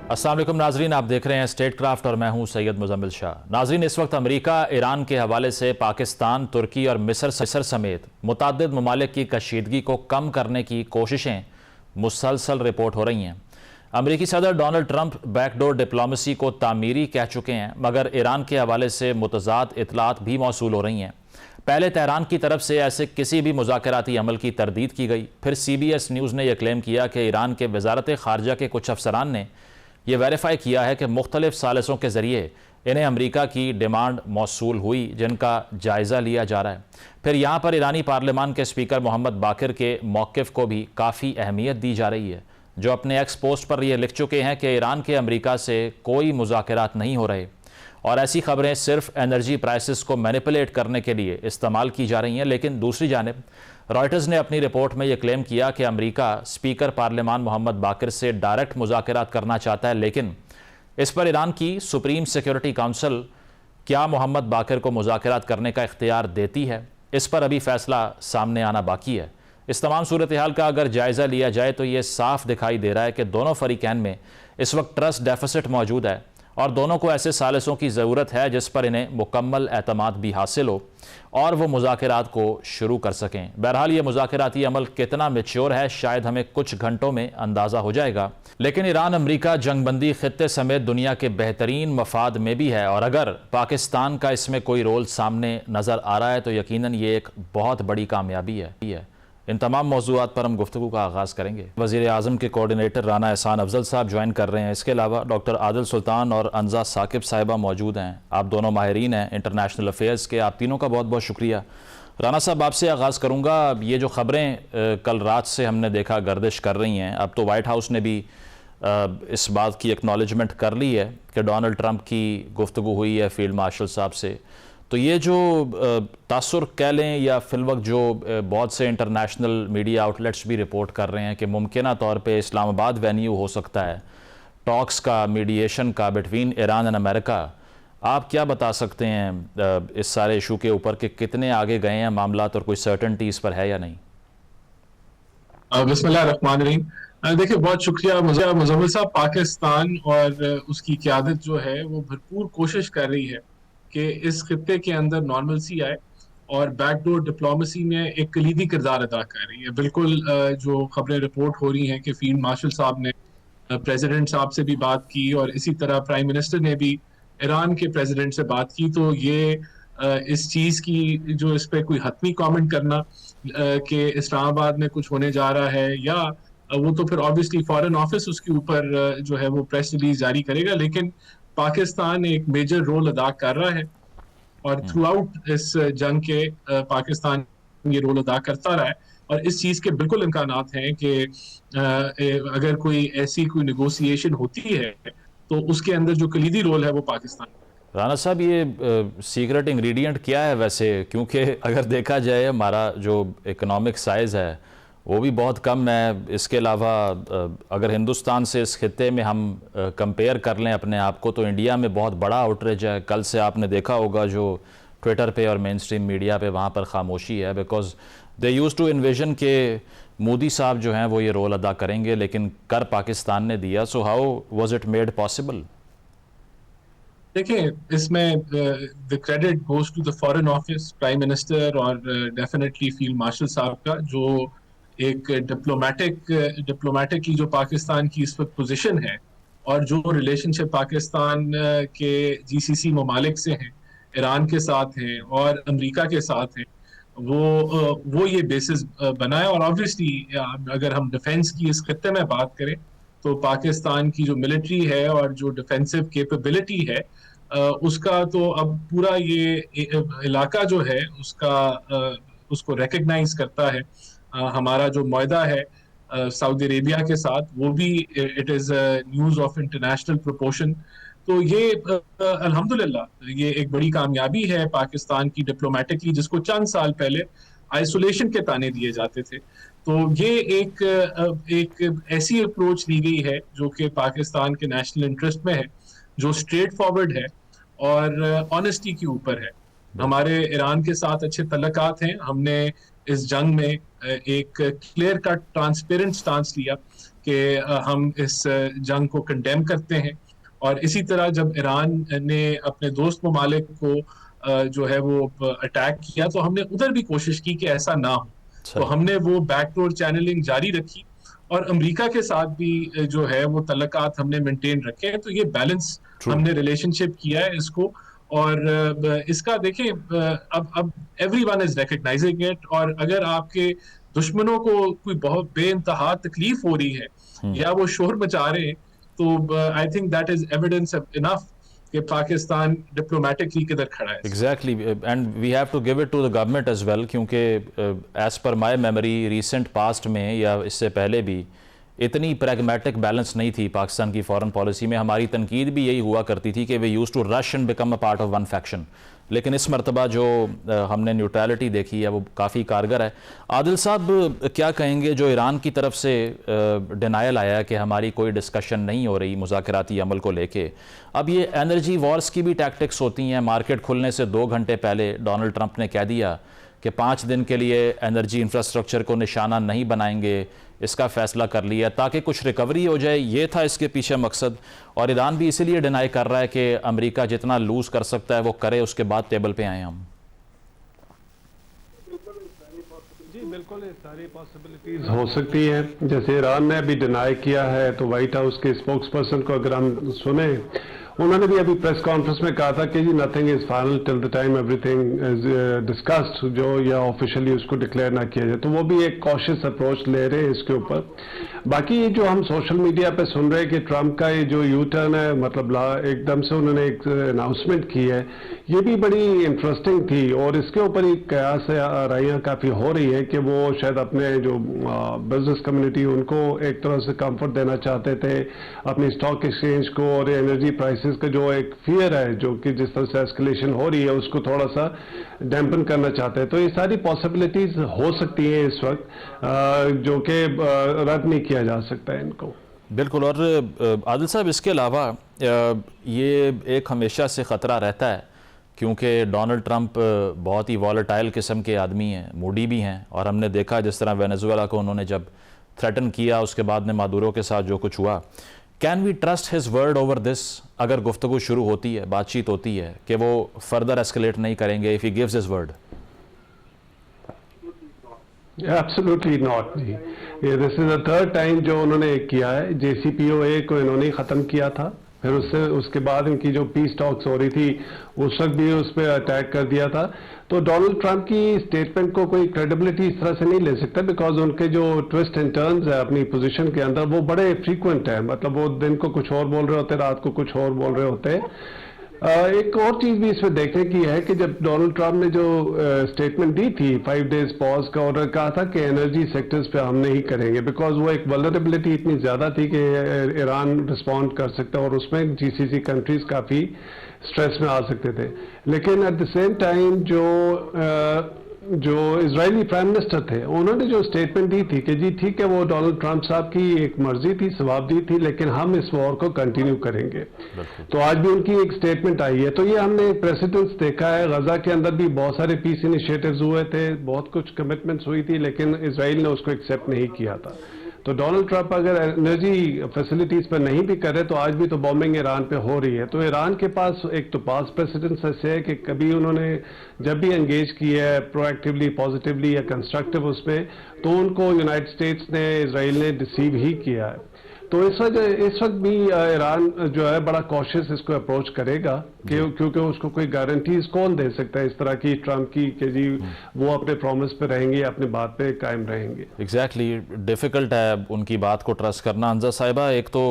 अस्सलाम वालेकुम नाजरीन, आप देख रहे हैं स्टेट क्राफ्ट और मैं हूं सैयद मुजम्मिल शाह। नाजरीन, इस वक्त अमेरिका ईरान के हवाले से पाकिस्तान, तुर्की और मिस्र समेत मुतअद्दिद ममालिक की कशीदगी को कम करने की कोशिशें मुसलसल रिपोर्ट हो रही हैं। अमेरिकी सदर डोनाल्ड ट्रंप बैकडोर डिप्लोमेसी को तामीरी कह चुके हैं, मगर ईरान के हवाले से मुतज़ाद इतलात भी मौसूल हो रही हैं। पहले तेहरान की तरफ से ऐसे किसी भी मुज़ाकराती अमल की तरदीद की गई, फिर CBS न्यूज़ ने यह क्लेम किया कि ईरान के वजारत ख़ारजा के कुछ अफसरान ने यह वेरीफाई किया है कि मुख्तलिफ सालिसों के ज़रिए इन्हें अमरीका की डिमांड मौसूल हुई, जिनका जायज़ा लिया जा रहा है। फिर यहाँ पर ईरानी पार्लियामान के स्पीकर मोहम्मद बाकिर के मौक़िफ़ को भी काफ़ी अहमियत दी जा रही है, जो अपने एक्स पोस्ट पर यह लिख चुके हैं कि ईरान के अमरीका से कोई मुज़ाकरात नहीं हो रहे और ऐसी खबरें सिर्फ एनर्जी प्राइसेस को मैनिपुलेट करने के लिए इस्तेमाल की जा रही हैं। लेकिन दूसरी जानिब रॉयटर्स ने अपनी रिपोर्ट में यह क्लेम किया कि अमेरिका स्पीकर पार्लियामान मोहम्मद बाकिर से डायरेक्ट मुज़ाकरात करना चाहता है, लेकिन इस पर ईरान की सुप्रीम सिक्योरिटी काउंसिल क्या मोहम्मद बाकिर को मुज़ाकरात करने का इख्तियार देती है, इस पर अभी फैसला सामने आना बाकी है। इस तमाम सूरत हाल का अगर जायज़ा लिया जाए तो ये साफ दिखाई दे रहा है कि दोनों फरीकैन में इस वक्त ट्रस्ट डेफिसिट मौजूद है और दोनों को ऐसे सालिसों की ज़रूरत है जिस पर इन्हें मुकम्मल एतमाद भी हासिल हो और वो मुज़ाकरात को शुरू कर सकें। बहरहाल ये मुज़ाकराती अमल कितना मैच्योर है शायद हमें कुछ घंटों में अंदाज़ा हो जाएगा, लेकिन ईरान अमरीका जंगबंदी खित्ते समेत दुनिया के बेहतरीन मफाद में भी है और अगर पाकिस्तान का इसमें कोई रोल सामने नज़र आ रहा है तो यकीनन ये एक बहुत बड़ी कामयाबी है। इन तमाम मौज़ूआत पर हम गुफ्तगू का आगाज़ करेंगे। वज़ीर आज़म के कोऑर्डिनेटर राना एहसान अफजल साहब ज्वाइन कर रहे हैं। इसके अलावा डॉक्टर आदिल सुल्तान और अंजा साकिब साहिबा मौजूद हैं। आप दोनों माहिरीन हैं इंटरनेशनल अफेयर्स के, आप तीनों का बहुत बहुत शुक्रिया। राना साहब, आपसे आगाज़ करूँगा। ये जो ख़बरें कल रात से हमने देखा गर्दिश कर रही हैं, अब तो वाइट हाउस ने भी इस बात की एक्नॉलेजमेंट कर ली है कि डोनाल्ड ट्रंप की गुफ्तगू हुई है फील्ड मार्शल साहब से। तो ये जो तासुर कह लें या फिलवक्त जो बहुत से इंटरनेशनल मीडिया आउटलेट्स भी रिपोर्ट कर रहे हैं कि मुमकिन तौर पे इस्लामाबाद वेन्यू हो सकता है टॉक्स का, मीडिएशन का बिटवीन ईरान एंड अमेरिका, आप क्या बता सकते हैं इस सारे इशू के ऊपर कि कितने आगे गए हैं मामलात और कोई सर्टेनिटी इस पर है या नहीं? बिस्मिल्लाहिर्रहमानिर्रहीम। देखिए, बहुत शुक्रिया मुजम्मिल साहब। पाकिस्तान और उसकी क़यादत जो है वो भरपूर कोशिश कर रही है कि इस खित्ते के अंदर नॉर्मलसी आए और बैकडोर डिप्लोमेसी में एक कलीदी किरदार अदा कर रही है। बिल्कुल जो खबरें रिपोर्ट हो रही हैं कि फील्ड मार्शल साहब ने प्रेसिडेंट साहब से भी बात की और इसी तरह प्राइम मिनिस्टर ने भी ईरान के प्रेसिडेंट से बात की, तो ये इस चीज़ की जो इस पर कोई हतमी कमेंट करना कि इस्लामाबाद में कुछ होने जा रहा है या वो तो फिर ऑब्वियसली फॉरेन ऑफिस उसके ऊपर जो है वो प्रेस रिलीज जारी करेगा, लेकिन पाकिस्तान एक मेजर रोल अदा कर रहा है और थ्रू आउट इस जंग के पाकिस्तान ये रोल अदा करता रहा है और इस चीज के बिल्कुल इम्कानात हैं कि अगर कोई ऐसी कोई नेगोशिएशन होती है तो उसके अंदर जो कलीदी रोल है वो पाकिस्तान। राना साहब, ये सीक्रेट इंग्रेडिएंट क्या है वैसे? क्योंकि अगर देखा जाए हमारा जो इकोनॉमिक साइज़ है वो भी बहुत कम है। इसके अलावा अगर हिंदुस्तान से इस खित्ते में हम कंपेयर कर लें अपने आप को, तो इंडिया में बहुत बड़ा आउटरीच है। कल से आपने देखा होगा जो ट्विटर पे और मेन स्ट्रीम मीडिया पे वहाँ पर खामोशी है, because they use to envision के मोदी साहब जो हैं वो ये रोल अदा करेंगे, लेकिन कर पाकिस्तान ने दिया। So how was it made possible? देखिए, इसमें the credit goes to the foreign office, prime minister और डेफिनेटली फील्ड मार्शल साहब का, जो एक डिप्लोमेटिकली जो पाकिस्तान की इस वक्त पोजीशन है और जो रिलेशनशिप पाकिस्तान के GCC ममालिक से हैं, ईरान के साथ हैं और अमेरिका के साथ हैं, वो ये बेसिस बना है। और ऑब्वियसली अगर हम डिफेंस की इस खत्ते में बात करें तो पाकिस्तान की जो मिलिट्री है और जो डिफेंसिव कैपेबिलिटी है उसका तो अब पूरा ये इलाका जो है उसको रिकग्नाइज करता है। हमारा जो मुआहदा है सऊदी अरेबिया के साथ, वो भी it is news of international proportion. तो ये अल्हम्दुलिल्लाह ये एक बड़ी कामयाबी है पाकिस्तान की डिप्लोमेटिकली, जिसको चंद साल पहले आइसोलेशन के ताने दिए जाते थे। तो ये एक ऐसी अप्रोच ली गई है जो कि पाकिस्तान के नेशनल इंटरेस्ट में है, जो स्ट्रेट फॉरवर्ड है और ऑनेस्टी के ऊपर है। हमारे ईरान के साथ अच्छे तल्लकात हैं। हमने इस जंग में एक क्लियर कट ट्रांसपेरेंट स्टांस लिया कि हम इस जंग को कंडेम करते हैं। और इसी तरह जब ईरान ने अपने दोस्त ममालिक को जो है वो अटैक किया, तो हमने उधर भी कोशिश की कि ऐसा ना हो। तो सही। हमने वो बैकडोर चैनलिंग जारी रखी, और अमेरिका के साथ भी जो है वो तल्लकात हमने मेंटेन रखे हैं। तो ये बैलेंस ट्रू। हमने रिलेशनशिप किया है इसको। और इसका देखें, अब एवरीवन इज रिकग्नाइजिंग इट। और अगर आपके दुश्मनों को कोई बहुत बेइंतहा तकलीफ हो रही है या वो शोर मचा रहे हैं, तो I think that is evidence enough कि पाकिस्तान डिप्लोमेटिकली किधर खड़ा है। Exactly, and we have to give it to the government as well, क्योंकि as per my memory recent past में या इससे पहले भी इतनी प्रैग्मेटिक बैलेंस नहीं थी पाकिस्तान की फॉरेन पॉलिसी में। हमारी तनकीद भी यही हुआ करती थी कि वे use to rush and become a part of one faction. लेकिन इस मरतबा जो हमने न्यूट्रलिटी देखी है वो काफ़ी कारगर है। आदिल साहब, क्या कहेंगे जो ईरान की तरफ से डिनायल आया कि हमारी कोई डिस्कशन नहीं हो रही मुज़ाकराती अमल को लेके? अब ये एनर्जी वॉर्स की भी टैक्टिक्स होती हैं। मार्केट खुलने से 2 घंटे पहले डोनाल्ड ट्रंप ने कह दिया कि 5 दिन के लिए एनर्जी इंफ्रास्ट्रक्चर को निशाना नहीं बनाएंगे, इसका फैसला कर लिया ताकि कुछ रिकवरी हो जाए। ये था इसके पीछे मकसद। और ईरान भी इसीलिए डिनाई कर रहा है कि अमेरिका जितना लूज कर सकता है वो करे, उसके बाद टेबल पे आए हम। जी बिल्कुल, ये सारी पॉसिबिलिटीज हो सकती हैं। जैसे ईरान ने अभी डिनाई किया है, तो व्हाइट हाउस के स्पोक्स पर्सन को अगर हम सुने, उन्होंने भी अभी प्रेस कॉन्फ्रेंस में कहा था कि जी nothing is final till the time everything is discussed, जो या ऑफिशियली उसको डिक्लेयर ना किया जाए। तो वो भी एक कॉशियस अप्रोच ले रहे हैं इसके ऊपर। बाकी ये जो हम सोशल मीडिया पे सुन रहे हैं कि ट्रंप का ये जो यू टर्न है, मतलब एकदम से उन्होंने एक अनाउंसमेंट की है, ये भी बड़ी इंटरेस्टिंग थी। और इसके ऊपर एक कयास राइयाँ काफ़ी हो रही है कि वो शायद अपने जो बिजनेस कम्युनिटी उनको एक तरह से कंफर्ट देना चाहते थे अपनी स्टॉक एक्सचेंज को, और एनर्जी प्राइसेस का जो एक फियर है जो कि जिस तरह से एस्केलेशन हो रही है उसको थोड़ा सा डैम्पन करना चाहते हैं। तो ये सारी पॉसिबिलिटीज हो सकती हैं इस वक्त, जो कि रद्द नहीं किया जा सकता है इनको। बिल्कुल। और आदिल साहब, इसके अलावा ये एक हमेशा से ख़तरा रहता है क्योंकि डोनाल्ड ट्रंप बहुत ही वॉलेटाइल किस्म के आदमी हैं, मूडी भी हैं। और हमने देखा जिस तरह वेनेजुएला को उन्होंने जब थ्रेटन किया, उसके बाद में मादुरो के साथ जो कुछ हुआ, can we trust his word over this? अगर गुफ्तगू शुरू होती है, बातचीत होती है कि वो फर्दर एस्केलेट नहीं करेंगे if he gives his word? Absolutely not जी। ये this is the third time जो उन्होंने किया है। JCPOA को इन्होंने ख़त्म किया था, फिर उसके बाद इनकी जो पीस टॉक्स हो रही थी उस वक्त भी उस पर अटैक कर दिया था। तो डोनाल्ड ट्रंप की स्टेटमेंट को कोई क्रेडिबिलिटी इस तरह से नहीं ले सकता, बिकॉज उनके जो ट्विस्ट एंड टर्न्स है अपनी पोजीशन के अंदर वो बड़े फ्रीक्वेंट है। मतलब वो दिन को कुछ और बोल रहे होते, रात को कुछ और बोल रहे होते। एक और चीज भी इसमें देखने की है कि जब डोनाल्ड ट्रंप ने जो स्टेटमेंट दी थी 5 डेज पॉज का, ऑर्डर कहा था कि एनर्जी सेक्टर्स पे हम नहीं करेंगे, बिकॉज वो एक वल्नरेबिलिटी इतनी ज्यादा थी कि ईरान रिस्पॉन्ड कर सकता और उसमें GCC कंट्रीज काफी स्ट्रेस में आ सकते थे। लेकिन एट द सेम टाइम जो इजरायली प्राइम मिनिस्टर थे उन्होंने जो स्टेटमेंट दी थी कि जी ठीक है, वो डोनाल्ड ट्रंप साहब की एक मर्जी थी, सवाबदी थी, लेकिन हम इस वॉर को कंटिन्यू करेंगे। तो आज भी उनकी एक स्टेटमेंट आई है। तो ये हमने प्रेसिडेंट्स देखा है, गजा के अंदर भी बहुत सारे पीस इनिशिएटिव्स हुए थे, बहुत कुछ कमिटमेंट्स हुई थी, लेकिन इजराइल ने उसको एक्सेप्ट नहीं किया था। तो डोनाल्ड ट्रंप अगर एनर्जी फैसिलिटीज पर नहीं भी करे तो आज भी तो बॉम्बिंग ईरान पे हो रही है। तो ईरान के पास एक तो पास प्रेसिडेंट्स ऐसे है कि कभी उन्होंने जब भी एंगेज किया है प्रोएक्टिवली, पॉजिटिवली या कंस्ट्रक्टिव उसमें, तो उनको यूनाइटेड स्टेट्स ने, इजराइल ने डिसीव ही किया है। तो इस वक्त भी ईरान जो है बड़ा कॉशियस इसको अप्रोच करेगा, क्योंकि उसको कोई गारंटीज कौन दे सकता है इस तरह की ट्रंप की कि जी वो अपने प्रॉमिस पे रहेंगे, अपनी बात पे कायम रहेंगे। एग्जैक्टली, डिफ़िकल्ट है उनकी बात को ट्रस्ट करना। अंजा साहिबा, एक तो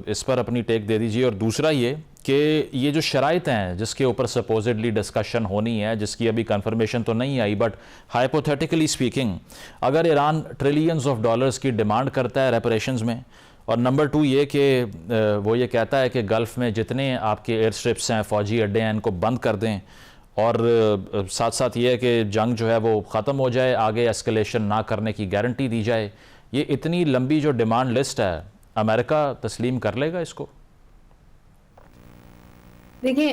इस पर अपनी टेक दे दीजिए, और दूसरा ये कि ये जो शराइत हैं जिसके ऊपर सपोजिडली डिस्कशन होनी है, जिसकी अभी कंफर्मेशन तो नहीं आई, बट हाइपोथेटिकली स्पीकिंग, अगर ईरान ट्रिलियंस ऑफ डॉलर्स की डिमांड करता है रेपरेशंस में, और नंबर 2 ये कि वो ये कहता है कि गल्फ़ में जितने आपके एयर स्ट्रिप्स हैं, फ़ौजी अड्डे हैं, इनको बंद कर दें, और साथ साथ ये है कि जंग जो है वो ख़त्म हो जाए, आगे एस्केलेशन ना करने की गारंटी दी जाए। ये इतनी लंबी जो डिमांड लिस्ट है, अमेरिका तस्लीम कर लेगा इसको? देखिए,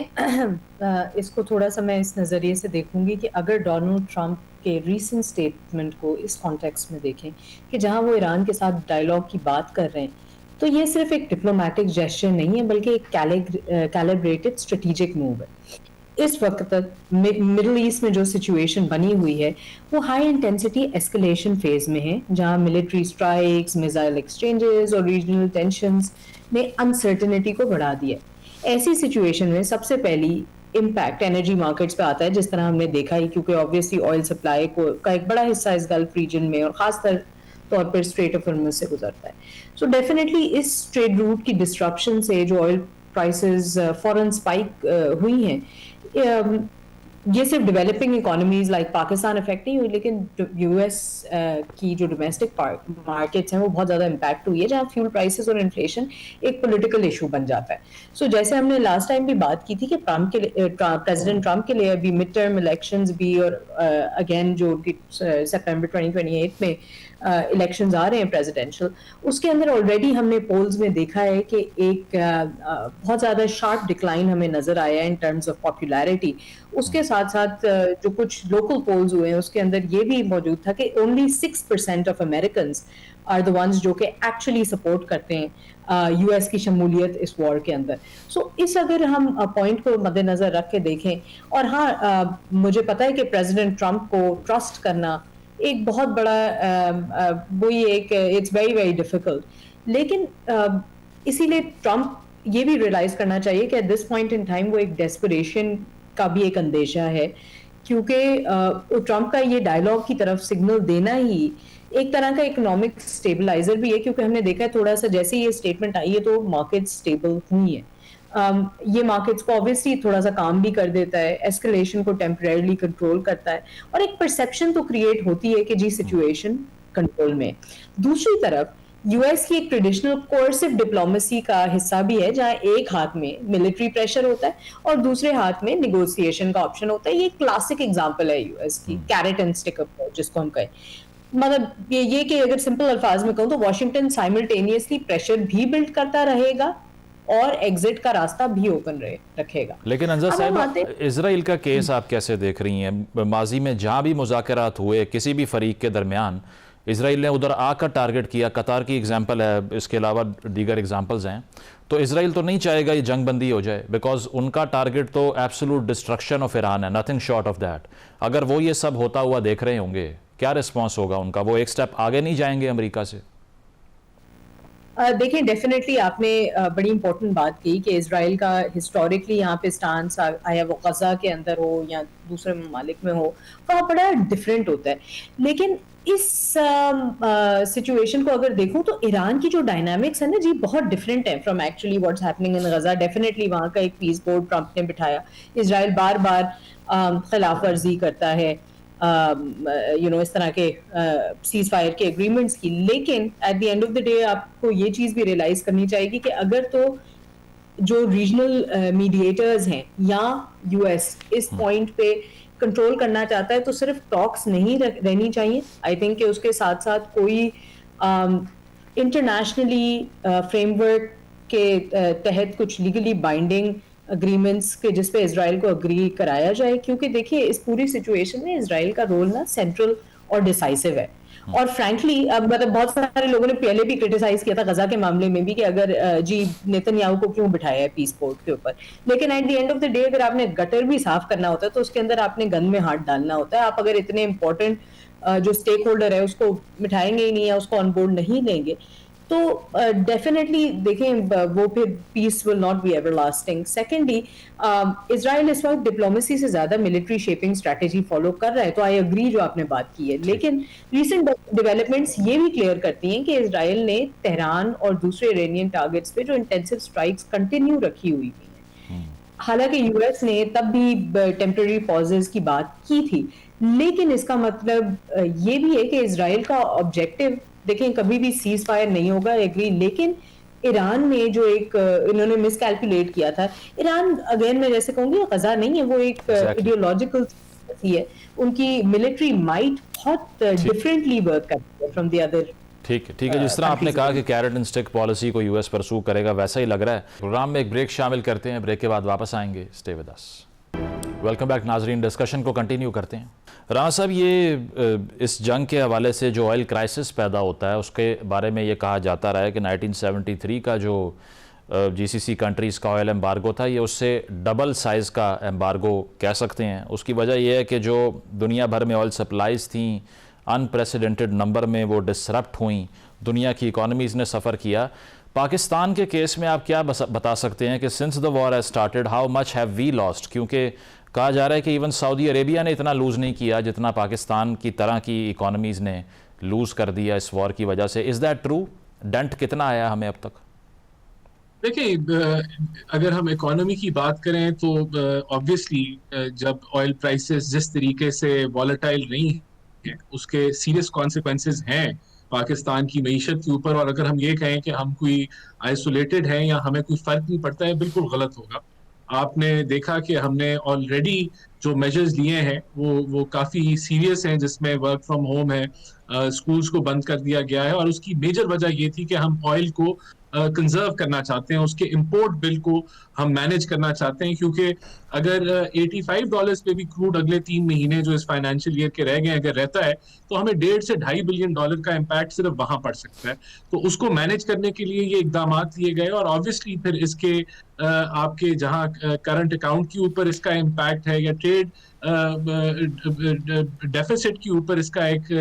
इसको थोड़ा सा मैं इस नज़रिए से देखूंगी कि अगर डोनाल्ड ट्रंप के रीसेंट स्टेटमेंट को इस कॉन्टेक्स्ट में देखें कि जहां वो ईरान के साथ डायलॉग की बात कर रहे हैं, तो ये सिर्फ एक डिप्लोमेटिक जेस्चर नहीं है बल्कि एक कैलिब्रेटेड स्ट्रेटेजिक मूव है। इस वक्त तक मिडिल ईस्ट में जो सिचुएशन बनी हुई है वो हाई इंटेंसिटी एस्केलेशन फेज में है, जहां मिलिट्री स्ट्राइक्स, मिसाइल एक्सचेंजेस और रीजनल टेंशंस ने अनसर्टेनिटी को बढ़ा दिया। ऐसी सिचुएशन में सबसे पहली इम्पैक्ट एनर्जी मार्केट्स पे आता है, जिस तरह हमने देखा ही, क्योंकि ऑब्वियसली ऑयल सप्लाई का एक बड़ा हिस्सा इस गल्फ रीजन में और खास तौर पर स्ट्रेट ऑफ हॉर्मुज़ से गुजरता है। सो डेफिनेटली इस ट्रेड रूट की डिस्ट्रप्शन से जो ऑयल प्राइसेस फौरन स्पाइक हुई हैं, ये सिर्फ developing economies like Pakistan affect नहीं हुई, लेकिन यूएस की जो डोमेस्टिक मार्केट्स हैं वो बहुत ज़्यादा इम्पैक्ट हुई है, जहाँ फ्यूल प्राइसेस और इन्फ्लेशन एक पॉलिटिकल इशू बन जाता है। सो जैसे हमने लास्ट टाइम भी बात की थी कि प्रेसिडेंट ट्रम्प के लिए अभी मिड टर्म इलेक्शंस भी और अगेन जो सितंबर 2028 में इलेक्शंस आ रहे हैं प्रेसिडेंशियल, उसके अंदर ऑलरेडी हमने पोल्स में देखा है कि एक बहुत ज़्यादा शार्प डिक्लाइन हमें नज़र आया है इन टर्म्स ऑफ पॉपुलैरिटी। उसके साथ साथ जो कुछ लोकल पोल्स हुए हैं उसके अंदर ये भी मौजूद था कि only 6% of Americans are the ones जो कि एक्चुअली सपोर्ट करते हैं यूएस की शमूलियत इस वॉर के अंदर। सो इस अगर हम पॉइंट को मद्देनजर रख के देखें, और हाँ मुझे पता है कि प्रेसिडेंट ट्रम्प को ट्रस्ट करना एक बहुत बड़ा वही एक इट्स वेरी वेरी डिफिकल्ट, लेकिन इसीलिए ट्रम्प ये भी रियलाइज करना चाहिए कि at this point in time वो एक डेस्परेशन का भी एक अंदेशा है, क्योंकि ट्रम्प का ये डायलॉग की तरफ सिग्नल देना ही एक तरह का इकोनॉमिक स्टेबलाइजर भी है, क्योंकि हमने देखा है थोड़ा सा जैसे ये स्टेटमेंट आई है तो मार्केट स्टेबल हुई है। ये मार्केट्स को ऑब्वियसली थोड़ा सा काम भी कर देता है, एस्केलेशन को टेम्परेरीली कंट्रोल करता है, और एक परसेप्शन तो क्रिएट होती है कि जी सिचुएशन कंट्रोल में। दूसरी तरफ यूएस की एक ट्रेडिशनल कोर्सिव डिप्लोमेसी का हिस्सा भी है, जहां एक हाथ में मिलिट्री प्रेशर होता है और दूसरे हाथ में निगोशिएशन का ऑप्शन होता है। ये क्लासिक एग्जांपल है यूएस की कैरेट एंड स्टिक अप्रोच जिसको हम कहें। मतलब ये कि अगर सिंपल अल्फाज में कहूं तो वॉशिंगटन साइमल्टेनियसली प्रेशर भी बिल्ड करता रहेगा और एग्जिट का रास्ता भी ओपन रखेगा। लेकिन अंजर साहब, इजराइल का केस आप कैसे देख रही हैं? माजी में जहां भी मुज़ाकरात हुए किसी भी फरीक के दरमियान, इजराइल ने उधर आकर टारगेट किया। कतार की एग्जांपल है, इसके अलावा दीगर एग्जांपल्स हैं। तो इजराइल तो नहीं चाहेगा ये जंग बंदी हो जाए, बिकॉज उनका टारगेट तो एब्सोल्यूट डिस्ट्रक्शन ऑफ ईरान है, नथिंग शॉर्ट ऑफ दैट। अगर वो ये सब होता हुआ देख रहे होंगे, क्या रिस्पॉन्स होगा उनका? वो एक स्टेप आगे नहीं जाएंगे अमेरिका से? देखिए, डेफिनेटली आपने बड़ी इंपॉर्टेंट बात की कि इजराइल का हिस्टोरिकली यहाँ पे स्टांस आया, वो गजा के अंदर हो या दूसरे ममालिक में हो, वहाँ बड़ा डिफरेंट होता है। लेकिन इस सिचुएशन को अगर देखूं तो ईरान की जो डायनामिक्स है ना जी, बहुत डिफरेंट है from actually what's happening in Gaza. Definitely वहाँ का एक पीस बोर्ड ट्रम्प ने बिठाया, इजराइल बार बार खिलाफ वर्जी करता है इस तरह के सीज फायर के एग्रीमेंट्स की, लेकिन at the end of the day आपको ये चीज भी रियलाइज करनी चाहिए कि अगर तो जो रीजनल मीडिएटर्स हैं या यूएस इस पॉइंट पे कंट्रोल करना चाहता है तो सिर्फ टॉक्स नहीं रहनी चाहिए। आई थिंक कि उसके साथ साथ कोई इंटरनेशनली फ्रेमवर्क के तहत कुछ लीगली बाइंडिंग अग्रीमेंट्स के जिस पे इजराइल को अग्री कराया जाए, क्योंकि देखिए इस पूरी सिचुएशन में इजराइल का रोल ना सेंट्रल और डिसाइसिव है। और फ्रैंकली अब मतलब बहुत सारे लोगों ने पहले भी क्रिटिसाइज किया था गजा के मामले में भी कि अगर जी नेतन्याहू को क्यों बिठाया है पीस बोर्ड के ऊपर, लेकिन at the end of the day अगर आपने गटर भी साफ करना होता है तो उसके अंदर आपने गन में हाथ डालना होता है। आप अगर इतने इंपॉर्टेंट जो स्टेक होल्डर है उसको बिठाएंगे ही नहीं या उसको ऑन बोर्ड नहीं लेंगे तो डेफिनेटली देखें वो फिर peace will not be everlasting. Secondly Israel इस वक्त डिप्लोमेसी से ज्यादा मिलिट्री शेपिंग स्ट्रैटेजी फॉलो कर रहा है, तो आई एग्री जो आपने बात की है, लेकिन रीसेंट डेवलपमेंट्स ये भी क्लियर करती हैं कि इजराइल ने तेहरान और दूसरे इरानियन टारगेट्स पे जो इंटेंसिव स्ट्राइक्स कंटिन्यू रखी हुई है। हालांकि यूएस ने तब भी टेम्पररी पॉजेज की बात की थी, लेकिन इसका मतलब ये भी है कि इजराइल का ऑब्जेक्टिव देखें कभी भी सीज फायर नहीं होगा, एग्री, लेकिन ईरान में जो एक इन्होंने मिसकैलकुलेट किया था, ईरान अगेन मैं जैसे कहूंगी गजा नहीं है, वो एक आइडियोलॉजिकल है, उनकी मिलिट्री माइट बहुत डिफरेंटली वर्क करती है फ्रॉम द अदर। ठीक है, जिस तरह आपने कहा कि कैरेट एंड स्टिक पॉलिसी को यूएस परसू करेगा, वैसा ही लग रहा है। प्रोग्राम में एक ब्रेक शामिल करते हैं, ब्रेक के बाद वापस आएंगे। Stay with us. Welcome back नाजरीन, डिस्कशन को कंटिन्यू करते हैं। राणा साहब, ये इस जंग के हवाले से जो ऑयल क्राइसिस पैदा होता है उसके बारे में ये कहा जाता रहा है कि 1973 का जो जीसीसी कंट्रीज़ का ऑयल एम्बार्गो था, ये उससे डबल साइज़ का एम्बार्गो कह सकते हैं। उसकी वजह यह है कि जो दुनिया भर में ऑयल सप्लाईज़ थी अनप्रेसिडेंटेड नंबर में वो डिसरप्ट हुई, दुनिया की इकॉनमीज़ ने सफ़र किया। पाकिस्तान के केस में आप क्या बता सकते हैं कि since the war has started how much have we lost? क्योंकि कहा जा रहा है कि इवन सऊदी अरेबिया ने इतना लूज़ नहीं किया जितना पाकिस्तान की तरह की इकॉनमीज़ ने लूज़ कर दिया इस वॉर की वजह से। Is that true? डेंट कितना आया हमें अब तक? देखिए, अगर हम इकोनॉमी की बात करें तो ऑब्वियसली जब ऑयल प्राइसेस जिस तरीके से वॉलेटाइल रही हैं उसके सीरियस कॉन्सिक्वेंसेस हैं पाकिस्तान की मईशत के ऊपर। और अगर हम ये कहें कि हम कोई आइसोलेटेड हैं या हमें कोई फर्क नहीं पड़ता है, बिल्कुल गलत होगा। आपने देखा कि हमने ऑलरेडी जो मेजर्स लिए हैं वो काफ़ी सीरियस हैं, जिसमें वर्क फ्रॉम होम है, स्कूल्स को बंद कर दिया गया है। और उसकी मेजर वजह ये थी कि हम ऑयल को कंजर्व करना चाहते हैं, उसके इंपोर्ट बिल को हम मैनेज करना चाहते हैं। क्योंकि अगर $85 पे भी क्रूड अगले 3 महीने जो इस फाइनेंशियल ईयर के रह गए अगर रहता है तो हमें $1.5 से $2.5 बिलियन का इम्पैक्ट सिर्फ वहां पड़ सकता है। तो उसको मैनेज करने के लिए ये इकदाम लिए गए। और ऑब्वियसली फिर इसके आपके जहां करंट अकाउंट के ऊपर इसका इम्पैक्ट है या ट्रेड डेफिसिट के ऊपर इसका एक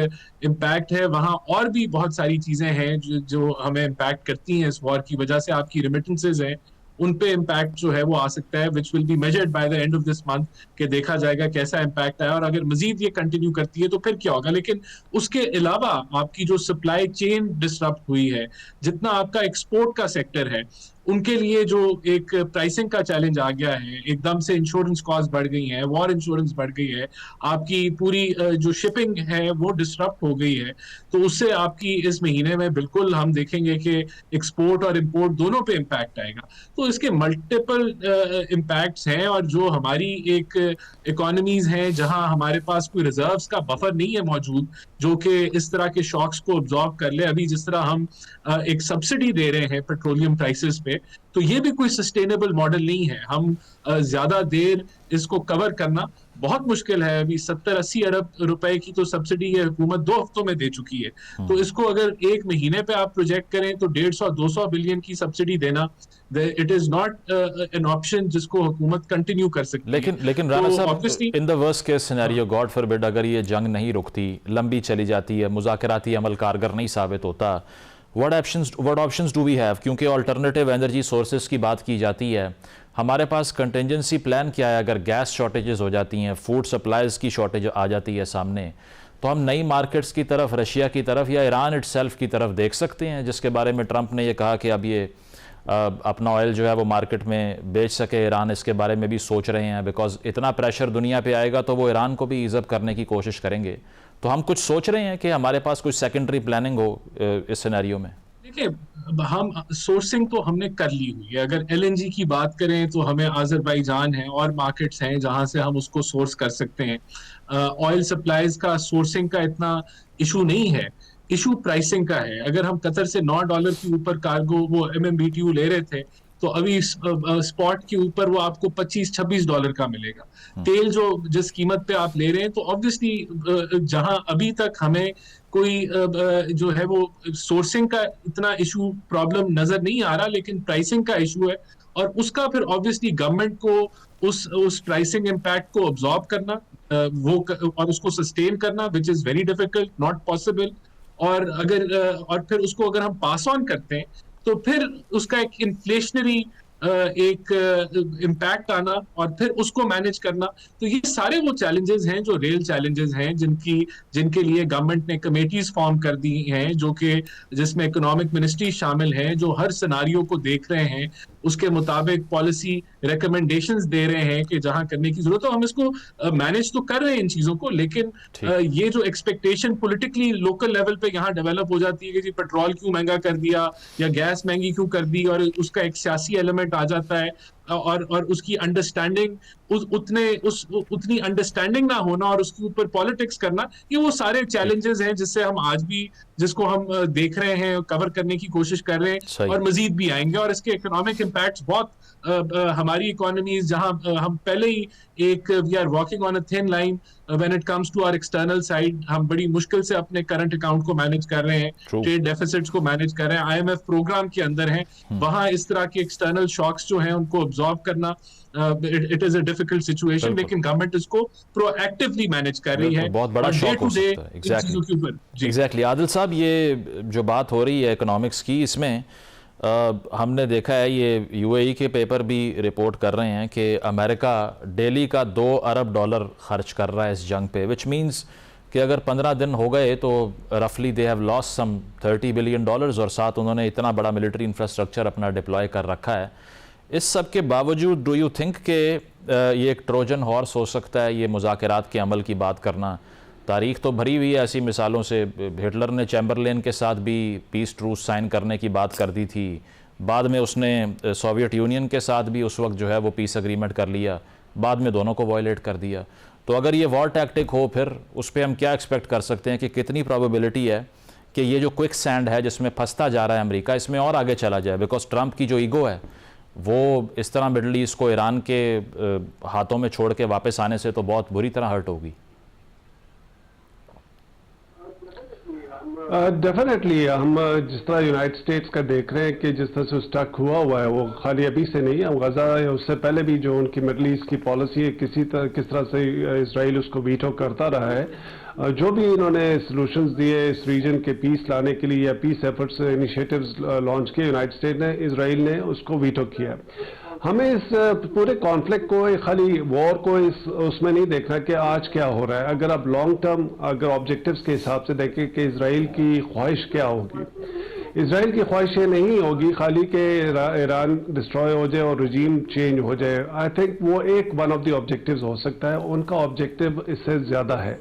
इम्पैक्ट है, वहां और भी बहुत सारी चीजें हैं जो हमें इम्पैक्ट करती हैं इस वॉर की वजह से। आपकी रेमिटेंसेज हैं, उन पे इम्पैक्ट जो है वो आ सकता है, which will be measured by the end of this month, के देखा जाएगा कैसा इम्पैक्ट आया। और अगर मजीद ये कंटिन्यू करती है तो फिर क्या होगा। लेकिन उसके अलावा आपकी जो सप्लाई चेन डिसरप्ट हुई है, जितना आपका एक्सपोर्ट का सेक्टर है, उनके लिए जो एक प्राइसिंग का चैलेंज आ गया है, एकदम से इंश्योरेंस कॉस्ट बढ़ गई है, वॉर इंश्योरेंस बढ़ गई है, आपकी पूरी जो शिपिंग है वो डिसरप्ट हो गई है। तो उससे आपकी इस महीने में बिल्कुल हम देखेंगे कि एक्सपोर्ट और इंपोर्ट दोनों पे इम्पैक्ट आएगा। तो इसके मल्टीपल इम्पैक्ट्स हैं। और जो हमारी एक इकोनॉमीज हैं जहां हमारे पास कोई रिजर्व्स का बफर नहीं है मौजूद जो कि इस तरह के शॉक्स को अब्जॉर्ब कर ले, अभी जिस तरह हम एक सब्सिडी दे रहे हैं पेट्रोलियम प्राइसेस पे, तो ये भी कोई सस्टेनेबल मॉडल नहीं है। हम ज्यादा देर इसको कवर करना बहुत मुश्किल है। अभी 70-80 अरब रुपए की तो सब्सिडी ये हुकूमत 2 हफ्तों में दे चुकी है। तो इसको अगर एक महीने पे आप प्रोजेक्ट करें तो 150-200 बिलियन की सब्सिडी देना, it is not an option जिसको हुकूमत कंटिन्यू कर सकती है। लेकिन राणा साहब, in the worst case scenario, God forbid, अगर ये जंग नहीं रुकती, लंबी चली जाती है, मुज़ाकराती अमल कारगर नहीं साबित होता, what options do we have? क्योंकि अल्टरनेटिव एनर्जी सोर्सेज की बात की जाती है, हमारे पास कंटिजेंसी प्लान क्या है अगर गैस शॉर्टेजेस हो जाती हैं, फूड सप्लाईज़ की शॉर्टेज आ जाती है सामने? तो हम नई मार्केट्स की तरफ, रशिया की तरफ या ईरान इटसेल्फ की तरफ देख सकते हैं, जिसके बारे में ट्रंप ने ये कहा कि अब ये अपना ऑयल जो है वो मार्केट में बेच सके। ईरान इसके बारे में भी सोच रहे हैं, बिकॉज इतना प्रेशर दुनिया पे आएगा तो वो ईरान को भी ईज़ अप करने की कोशिश करेंगे। तो हम कुछ सोच रहे हैं कि हमारे पास कुछ सेकेंडरी प्लानिंग हो इस सिनेरियो में? देखिए, हम सोर्सिंग तो हमने कर ली हुई है। अगर एलएनजी की बात करें तो हमें आज़रबाईजान है और मार्केट्स हैं जहां से हम उसको सोर्स कर सकते हैं। ऑयल सप्लाईज का सोर्सिंग का इतना इशू नहीं है, इशू प्राइसिंग का है। अगर हम कतर से $9 के ऊपर कार्गो वो MMBTU ले रहे थे तो अभी स्पॉट के ऊपर वो आपको $25-26 का मिलेगा। तेल जो जिस कीमत पे आप ले रहे हैं, तो ऑब्वियसली जहां अभी तक हमें कोई जो है वो सोर्सिंग का इतना इशू प्रॉब्लम नजर नहीं आ रहा, लेकिन प्राइसिंग का इशू है। और उसका फिर ऑब्वियसली गवर्नमेंट को उस प्राइसिंग इम्पैक्ट को अब्सॉर्ब करना और उसको सस्टेन करना, which is very difficult, not possible. और फिर उसको अगर हम पास ऑन करते हैं तो फिर उसका एक इन्फ्लेशनरी एक इम्पैक्ट आना और फिर उसको मैनेज करना। तो ये सारे वो चैलेंजेस हैं जो रियल चैलेंजेस हैं, जिनके लिए गवर्नमेंट ने कमेटीज फॉर्म कर दी हैं, जो कि जिसमें इकोनॉमिक मिनिस्ट्री शामिल हैं, जो हर सिनारियो को देख रहे हैं, उसके मुताबिक पॉलिसी रिकमेंडेशंस दे रहे हैं कि जहां करने की जरूरत है। हम इसको मैनेज तो कर रहे हैं इन चीजों को, लेकिन ये जो एक्सपेक्टेशन पॉलिटिकली लोकल लेवल पे यहाँ डेवलप हो जाती है कि जी पेट्रोल क्यों महंगा कर दिया या गैस महंगी क्यों कर दी, और उसका एक सियासी एलिमेंट आ जाता है और उसकी अंडरस्टैंडिंग उतनी अंडरस्टैंडिंग ना होना और उसके ऊपर पॉलिटिक्स करना, ये वो सारे चैलेंजेस हैं जिससे हम आज भी जिसको हम देख रहे हैं, कवर करने की कोशिश कर रहे हैं और मजीद भी आएंगे। और इसके इकोनॉमिक इम्पैक्ट्स बहुत हमारी इकोनॉमीज जहां हम पहले ही एक we are walking on a thin line when it comes to our external side. हम बड़ी मुश्किल से अपने करंट अकाउंट को मैनेज कर रहे हैं, True. ट्रेड डेफिसिट्स को मैनेज कर रहे हैं, IMF प्रोग्राम के अंदर हैं। वहां इस तरह के एक्सटर्नल शॉक्स जो हैं उनको अब्सॉर्ब करना it is a difficult situation, लेकिन गवर्नमेंट इसको प्रोएक्टिवली मैनेज कर रही है। बहुत बड़ा शॉक हो सकता है। एग्जैक्टली आदिल साहब, ये जो बात हो रही है इकोनॉमिक्स की, इसमें हमने देखा है, ये UAE के पेपर भी रिपोर्ट कर रहे हैं कि अमेरिका डेली का $2 अरब खर्च कर रहा है इस जंग पे, विच मीन्स कि अगर 15 दिन हो गए तो रफली they have lost some $30 billion, और साथ उन्होंने इतना बड़ा मिलिट्री इंफ्रास्ट्रक्चर अपना डिप्लॉय कर रखा है। इस सब के बावजूद डू यू थिंक कि ये एक ट्रोजन हॉर्स हो सकता है, ये मुज़ाकरात के अमल की बात करना? तारीख तो भरी हुई है ऐसी मिसालों से। हिटलर ने चैम्बरलेन के साथ भी पीस ट्रूस साइन करने की बात कर दी थी, बाद में उसने सोवियत यूनियन के साथ भी उस वक्त जो है वो पीस एग्रीमेंट कर लिया, बाद में दोनों को वायलेट कर दिया। तो अगर ये वॉर टैक्टिक हो, फिर उस पर हम क्या एक्सपेक्ट कर सकते हैं कि कितनी प्रोबेबिलिटी है कि ये जो क्विक सैंड है जिसमें फंसता जा रहा है अमेरिका, इसमें और आगे चला जाए? बिकॉज ट्रंप की जो ईगो है वो इस तरह मिडल ईस्ट को ईरान के हाथों में छोड़ के वापस आने से तो बहुत बुरी तरह हर्ट होगी। डेफिनेटली हम जिस तरह यूनाइटेड स्टेट्स का देख रहे हैं कि जिस तरह से स्टक हुआ है, वो खाली अभी से नहीं है, गजा या उससे पहले भी जो उनकी मिडल ईस्ट की पॉलिसी है, किस तरह से इसराइल उसको वीटो करता रहा है। जो भी इन्होंने सॉल्यूशंस दिए इस रीजन के पीस लाने के लिए या पीस एफर्ट्स इनिशिएटिव्स लॉन्च किए यूनाइटेड स्टेट ने, इसराइल ने उसको वीटो किया। हमें इस पूरे कॉन्फ्लिक्ट को, खाली वॉर को उसमें नहीं देखना कि आज क्या हो रहा है। अगर आप लॉन्ग टर्म अगर ऑब्जेक्टिव्स के हिसाब से देखें कि इसराइल की ख्वाहिश क्या होगी, इसराइल की ख्वाहिश ये नहीं होगी खाली कि ईरान डिस्ट्रॉय हो जाए और रजीम चेंज हो जाए। आई थिंक वो एक वन ऑफ द ऑब्जेक्टिव्स हो सकता है। उनका ऑब्जेक्टिव इससे ज़्यादा है,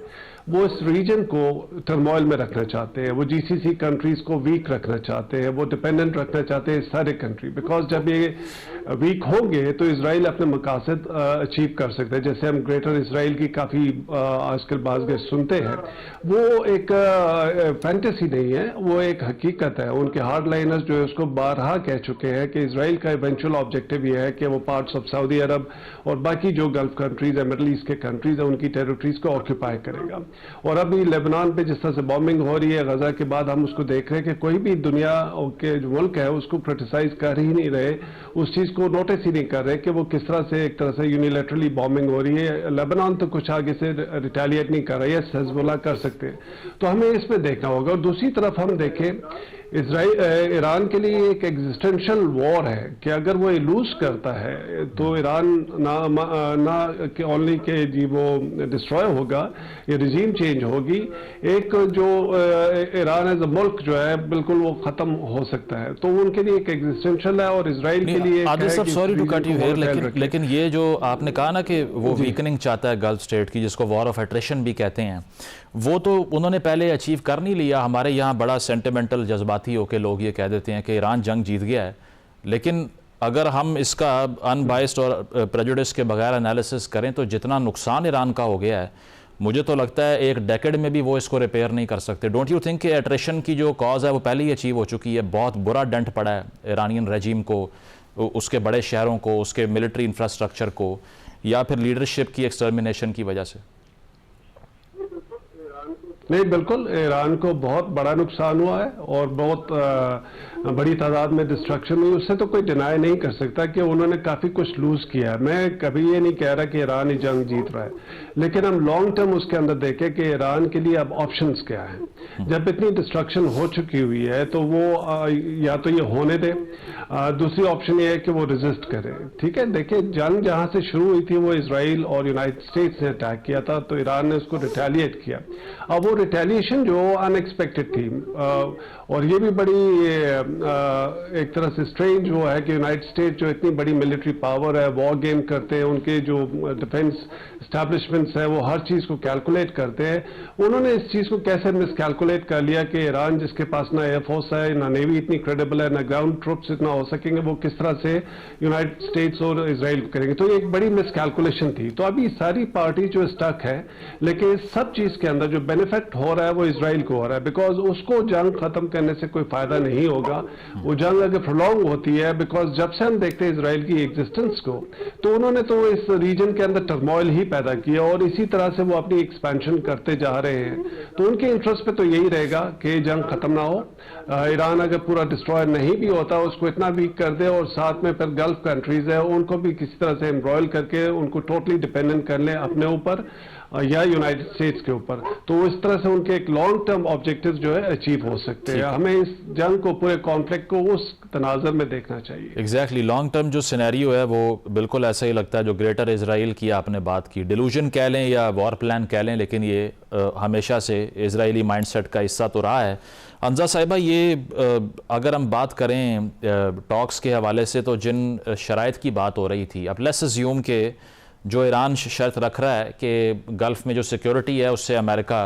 वो इस रीजन को टर्मोइल में रखना चाहते हैं, वो GCC कंट्रीज को वीक रखना चाहते हैं, वो डिपेंडेंट रखना चाहते हैं सारे कंट्री। बिकॉज जब ये वीक होंगे तो इसराइल अपने मकासद अचीव कर सकते हैं। जैसे हम ग्रेटर इसराइल की काफ़ी आजकल बात सुनते हैं, वो एक फैंटेसी नहीं है, वो एक हकीकत है। उनके हार्ड लाइनर्स जो है उसको बारहा कह चुके हैं कि इसराइल का इवेंचुअल ऑब्जेक्टिव ये है कि वो पार्ट्स ऑफ सऊदी अरब और बाकी जो गल्फ कंट्रीज है, मिडल ईस्ट के कंट्रीज है, उनकी टेरिटरीज को ऑक्यूपाई करेगा। और अभी लेबनान पे जिस तरह से बॉम्बिंग हो रही है गजा के बाद, हम उसको देख रहे हैं कि कोई भी दुनिया के जो मुल्क है उसको क्रिटिसाइज कर ही नहीं रहे, उस चीज को नोटिस ही नहीं कर रहे कि वो किस तरह से एक तरह से यूनिलैटरली बॉम्बिंग हो रही है। लेबनान तो कुछ आगे से रिटेलिएट नहीं कर रही है, हिजबुल्लाह कर सकते हैं। तो हमें इसमें देखना होगा। और दूसरी तरफ हम देखें, ईरान के लिए एक एग्जिस्टेंशियल वॉर है कि अगर वो लूज करता है तो ईरान ना ओनली के जी वो डिस्ट्रॉय होगा, ये रिजीम चेंज होगी, एक जो ईरान एज अ मुल्क जो है बिल्कुल वो खत्म हो सकता है। तो उनके लिए एक एग्जिस्टेंशियल है और इसराइल के लिए आदिल साहब, sorry to cut you here, लेकिन ये जो आपने कहा ना कि वो वीकनिंग चाहता है गल्फ स्टेट की, जिसको वॉर ऑफ एट्रिशन भी कहते हैं, वो तो उन्होंने पहले अचीव कर नहीं लिया। हमारे यहाँ बड़ा सेंटिमेंटल जज्बाती होकर लोग ये कह देते हैं कि ईरान जंग जीत गया है, लेकिन अगर हम इसका अनबाइस्ड और प्रेजुडिस के बगैर एनालिसिस करें तो जितना नुकसान ईरान का हो गया है, मुझे तो लगता है एक डेकेड में भी वो इसको रिपेयर नहीं कर सकते। डोंट यू थिंक कि एट्रिशन की जो कॉज है वो पहले ही अचीव हो चुकी है? बहुत बुरा डेंट पड़ा है ईरानियन रेजीम को, उसके बड़े शहरों को, उसके मिलिट्री इंफ्रास्ट्रक्चर को, या फिर लीडरशिप की एक्सटर्मिनेशन की वजह से? नहीं, बिल्कुल ईरान को बहुत बड़ा नुकसान हुआ है और बहुत बड़ी तादाद में डिस्ट्रक्शन हुई। उससे तो कोई डिनाई नहीं कर सकता कि उन्होंने काफ़ी कुछ लूज किया है। मैं कभी ये नहीं कह रहा कि ईरान ही जंग जीत रहा है, लेकिन हम लॉन्ग टर्म उसके अंदर देखें कि ईरान के लिए अब ऑप्शंस क्या हैं। जब इतनी डिस्ट्रक्शन हो चुकी हुई है तो वो या तो ये होने दे, दूसरी ऑप्शन ये है कि वो रेजिस्ट करे। ठीक है, देखिए जंग जहाँ से शुरू हुई थी वो इसराइल और यूनाइटेड स्टेट्स ने अटैक किया था, तो ईरान ने उसको रिटेलिएट किया। अब वो रिटेलिएशन जो अनएक्सपेक्टेड थी, और ये भी बड़ी एक तरह से स्ट्रेंज वो है कि यूनाइटेड स्टेट जो इतनी बड़ी मिलिट्री पावर है, वॉर गेम करते हैं, उनके जो डिफेंस एस्टैब्लिशमेंट्स है वो हर चीज़ को कैलकुलेट करते हैं। उन्होंने इस चीज़ को कैसे मिसकैलकुलेट कर लिया कि ईरान जिसके पास ना एयरफोर्स है, ना नेवी इतनी क्रेडिबल है, ना ग्राउंड ट्रूप्स इतना हो सकेंगे, वो किस तरह से यूनाइटेड स्टेट्स और इसराइल करेंगे। तो ये एक बड़ी मिसकैलकुलेशन थी। तो अभी सारी पार्टी जो स्टक है, लेकिन इस सब चीज़ के अंदर जो बेनिफिट हो रहा है वो इसराइल को हो रहा है, बिकॉज उसको जंग खत्म करने से कोई फायदा नहीं होगा। वो जंग अगर प्रोलॉन्ग होती है, बिकॉज जब से हम देखते हैं इसराइल की एग्जिस्टेंस को, तो उन्होंने तो इस रीजन के अंदर टर्मोइल ही पैदा किया और इसी तरह से वो अपनी एक्सपेंशन करते जा रहे हैं। तो उनके इंटरेस्ट पे तो यही रहेगा कि जंग खत्म ना हो, ईरान अगर पूरा डिस्ट्रॉय नहीं भी होता उसको इतना वीक कर दे, और साथ में फिर गल्फ कंट्रीज है उनको भी किसी तरह से एम्ब्रॉयल करके उनको टोटली डिपेंडेंट कर ले अपने ऊपर या यूनाइटेड स्टेट्स के ऊपर। तो इस तरह से उनके एक लॉन्ग टर्म ऑब्जेक्टिव जो है अचीव हो सकते हैं। हमें इस जंग को, पूरे कॉन्फ्लिक्ट को उस तनाजर में देखना चाहिए। एग्जैक्टली लॉन्ग टर्म जो सिनेरियो है वो बिल्कुल ऐसा ही लगता है जो ग्रेटर इजराइल की आपने बात की, डिलूजन कह लें या वॉर प्लान कह लें, लेकिन ये हमेशा से इजरायली माइंडसेट का हिस्सा तो रहा है। अंजा साहिबा, ये अगर हम बात करें टॉक्स के हवाले से, तो जिन शराइत की बात हो रही थी, अब लेट्स अज्यूम के जो ईरान शर्त रख रहा है कि गल्फ़ में जो सिक्योरिटी है उससे अमेरिका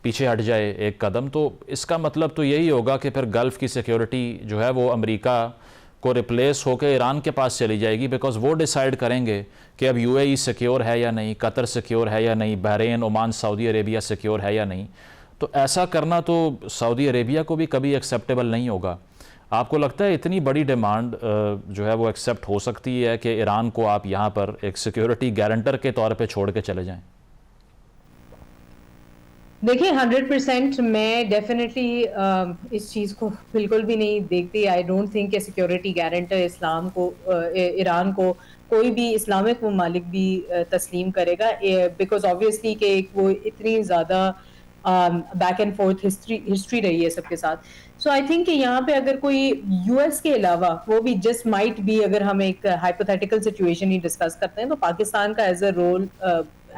पीछे हट जाए एक कदम, तो इसका मतलब तो यही होगा कि फिर गल्फ़ की सिक्योरिटी जो है वो अमेरिका को रिप्लेस होकर ईरान के पास चली जाएगी, बिकॉज़ वो डिसाइड करेंगे कि अब यूएई सिक्योर है या नहीं, कतर सिक्योर है या नहीं, Bahrain, Oman, Saudi Arabia secure है या नहीं। तो ऐसा करना तो सऊदी अरेबिया को भी कभी एक्सेप्टेबल नहीं होगा। आपको लगता है इतनी बड़ी डिमांड जो है वो एक्सेप्ट हो सकती है कि ईरान को आप यहाँ पर एक सिक्योरिटी गारंटर के तौर पे छोड़ के चले जाएं? देखिए 100% मैं डेफिनेटली इस चीज़ को बिल्कुल भी नहीं देखती। आई डोंट थिंक कि सिक्योरिटी गारंटर इस्लाम को ईरान को कोई भी इस्लामिक ममालिक भी तस्लीम करेगा, बिकॉज ऑब्वियसली कि वो इतनी ज़्यादा बैक एंड फोर्थ हिस्ट्री रही है सबके साथ। सो आई थिंक कि यहाँ पे अगर कोई यूएस के अलावा, वो भी जस्ट माइट भी, अगर हम एक हाइपोथेटिकल सिचुएशन ही डिस्कस करते हैं, तो पाकिस्तान का as a role